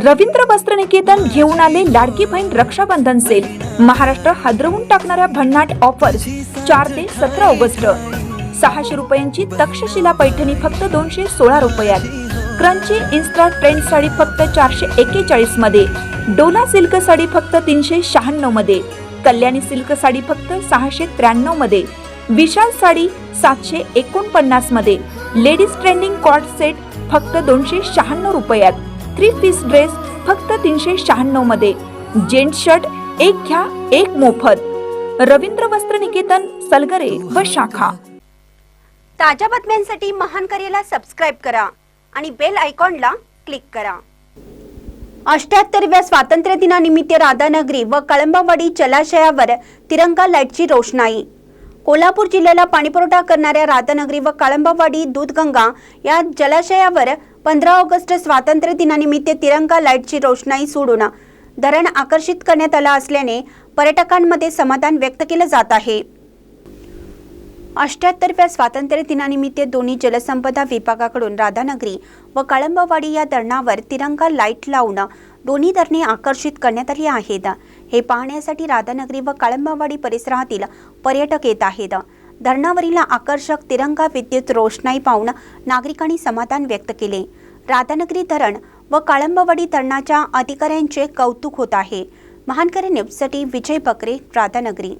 रवींद्र वस्त्रनिकेतन घेऊन आले लाडकी बहीण रक्षाबंधन सेल। महाराष्ट्र हादरवून टाकणाऱ्या भन्नाट ऑफर्स 4 ते 17 ऑगस्ट। 600 रुपयांची तक्षशिला पैठणी फक्त 216 रुपयात। क्रंची इन्स्टा ट्रेंड साडी फक्त 441 मध्ये। डोला सिल्क साडी फक्त 396 मध्ये। कल्याणी सिल्क साडी फक्त 693 मध्ये। विशाल साडी 749 मध्ये। लेडीज ट्रेंडिंग कॉर्ड सेट फक्त 296 रुपयात। 3 पीस ड्रेस फक्त 396 मध्ये। जेंट्स शर्ट एक घ्या एक मोफत। रवींद्र वस्त्रनिकेतन, सलगरे व शाखा। ताज्या बातम्यांसाठी महान करेला सबस्क्राइब करा आणि बेल आयकॉनला क्लिक करा। 78व्या स्वातंत्र्य दिनानिमित्त राधानगरी व कळंबावाडी जलाशयावर तिरंगा लाईटची रोषणाई। कोल्हापूर जिल्ह्याला पाणीपुरवठा करणाऱ्या राधानगरी व कळंबावाडी दूधगंगा या जलाशयावर 15 ऑगस्ट स्वातंत्र्य दिनानिमित्त तिरंगा लाईटची रोषणाई सोडून धरण आकर्षित करण्यात आला असल्याने पर्यटकांमध्ये समाधान व्यक्त केले जात आहे। 78व्या स्वातंत्र्य दिनानिमित्त दोन्ही जलसंपदा विभागाकडून राधानगरी व कळंबावाडी या धरणावर तिरंगा लाईट लावून दोन्ही धरणे आकर्षित करण्यात आली आहेत। हे पाहण्यासाठी राधानगरी व कळंबावाडी परिसरातील पर्यटक येत आहेत। धरणावरील आकर्षक तिरंगा विद्युत रोषणाई पाहून नागरिकांनी समाधान व्यक्त केले। राधानगरी धरण व कळंबावाडी धरणाच्या अधिकाऱ्यांचे कौतुक होत आहे। महानकरी न्यूजसाठी विजय बकरे, राधानगरी।